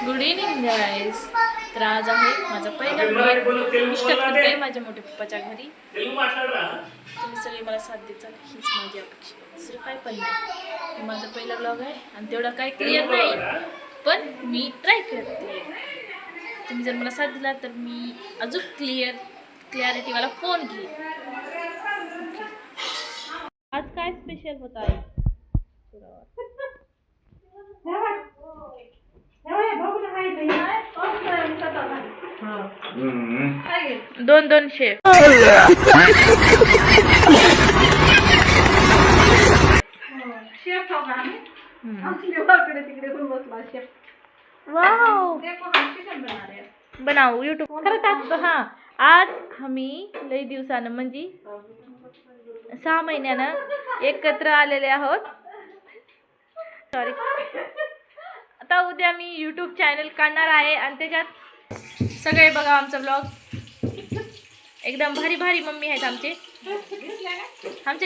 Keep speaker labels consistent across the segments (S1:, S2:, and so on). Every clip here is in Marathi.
S1: Good evening guys. तर आज आहे माझा पहिला ब्लॉग. मिस्टर करते माझ्या मोठ्या पप्पाच्या घरी. तुम्ही सगळे मला साथ देताल हीच माझी अपेक्षा, दुसरं काय पण नाही. हे माझा पहिला ब्लॉग आहे आणि तेवढा काय क्लिअर नाही, पण मी ट्राय करते. तुम्ही जर मला साथ दिला तर मी अजून क्लॅरिटीवाला फोन घेईन. आज काय स्पेशल होत आहे? दोन दोन शेफ. बनाऊ युट्यूब खरं टाकतो. हा, आज आम्ही लई दिवसानं म्हणजे 6 महिन्यानं एकत्र आलेले आहोत. सॉरी. आता उद्या मी यूट्यूब चॅनल काढणार आहे आणि त्याच्यात सगळे बघा आमचा ब्लॉग. एकदम भारी भारी मम्मी आहेत आमचे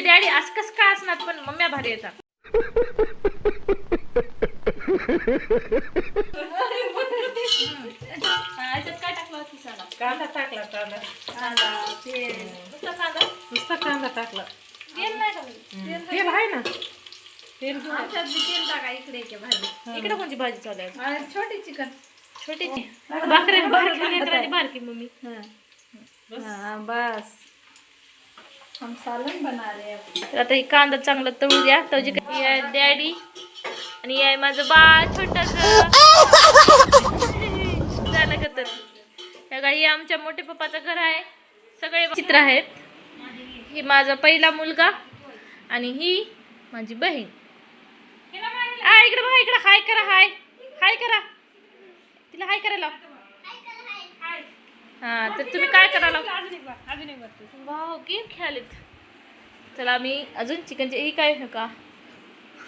S1: डॅडी असं कसं काय असणार, पण मम्म्या भारी येतात. काय टाकलं
S2: कांदा टाकला. नुसता कांदा टाकला.
S1: तेल नाही टाकलं.
S2: तेल आहे ना. तेल
S1: तेल टाका. इकडे कोणती भाजी चालू आहे?
S2: छोटी चिकन.
S1: छोटी बारकी बारकी मम्मी.
S2: बस हम सालन बना रहे हैं.
S1: तर आता ही कांदा चांगला तळू द्या. तळजी डॅडी आणि आहे माझं बाळ छोटस झालं का. तर ही आमच्या मोठ्या पप्पाचं घर आहे. सगळे चित्र आहेत. ही माझा पहिला मुलगा आणि ही माझी बहीण. इकडे बघा, इकडे हाय करा. हाय करा तिला. हाय करायला. हा, तर तुम्ही काय करायला? वाव, गेम खेळालेत. चला आम्ही अजून चिकनचे ही काय का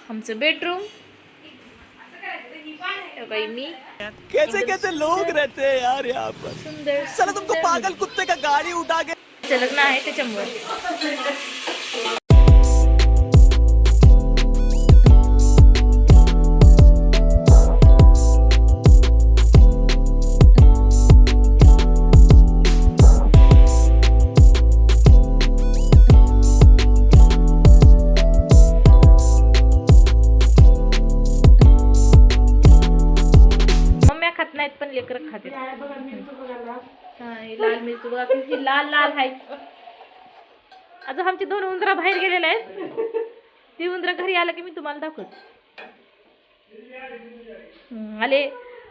S1: आमचं बेडरूम. मी
S3: कैसे कैसे लोग रहते हैं यार यहाँ पर.
S1: सुंदर
S3: साला तुमको पागल कुत्ते का गाड़ी उठा के.
S1: लग्न आहे त्याच्यामुळे. पण लेकर खाते. लाल मिरची बघा किती लाल आहे. अजून आमची 2 उंदरा बाहेर गेलेले आहेत. ती उंदरा घरी आला की मी तुम्हाला दाखवत.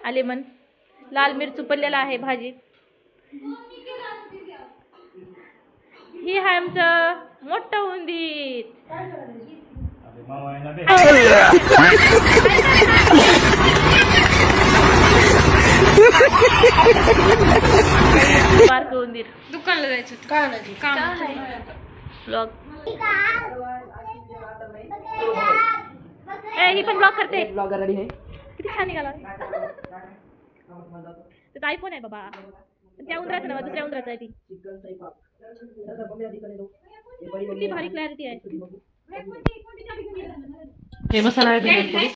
S1: आले मन. लाल मिरची पडलेला आहे भाजीत. ही आहे आमचं मोठं उंदीर. बारक उंदीर. दुकानला जायचं ब्लॉग. ही पण ब्लॉग करते.
S2: ब्लॉगर रेडी है.
S1: किती छान निघाला. त्याचा आयफोन आहे बाबा. त्या उंदराचं नाव दुसऱ्या उंदराचं आहे. ती किती भारी क्लॅरिटी आहे.
S2: हे मसाला आहे.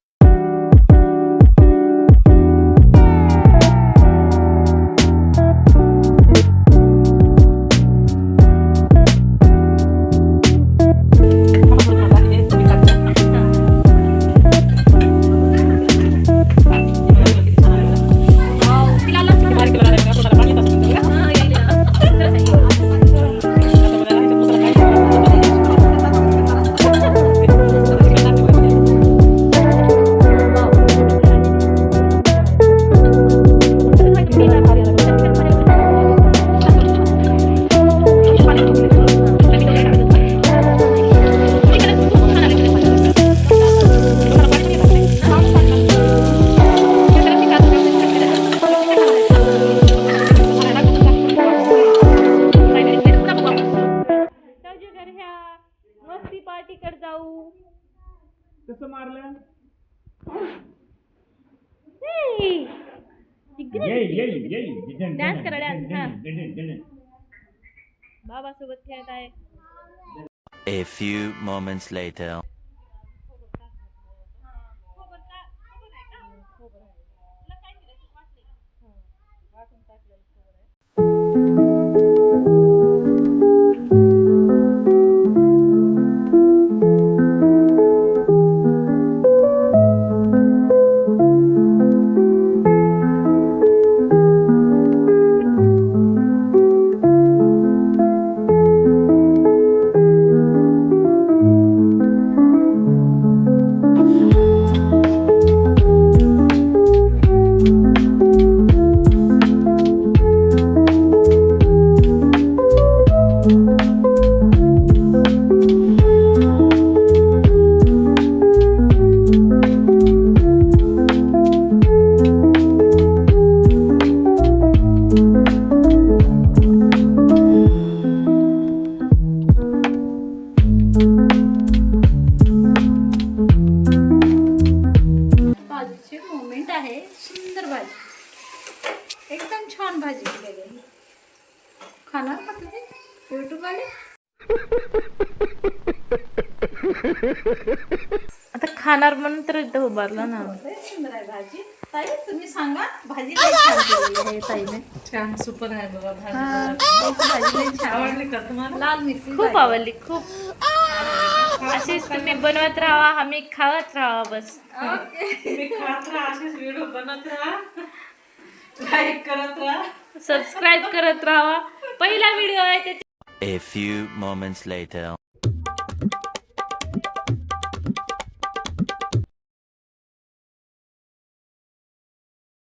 S3: कसं मारलं?
S1: डान्स करा. डान्स. बाबा सोबत खेळत आहे.
S4: A few moments later.
S2: भाजीची मोमेंट आहे. सुंदर भाजी, एकदम छान भाजी केलेली आहे. खाणार का तुम्ही युट्यूब वाले?
S1: आता खाणार म्हणून तर इथं उभारला ना.
S2: लय सुंदर आहे भाजी. ताई तुम्ही सांगा, भाजी लय छान केलेली आहे ताईने.
S5: छान सुपर आहे बघा भाजी.
S2: हा, ताईची भाजी लय छान आहे.
S5: आवडली का तुम्हाला?
S2: लाल मिरची
S1: खूप आवडली खूप. अशीच तुम्ही बनवत राहा, आम्ही खावत राहा बस.
S5: तुम्ही खात राहा, अशीच व्हिडिओ बनवत राहा, लाईक करत राहा.
S1: सबस्क्राईब करत राहा. पहिला व्हिडिओ आहे त्याची
S4: A few moments later.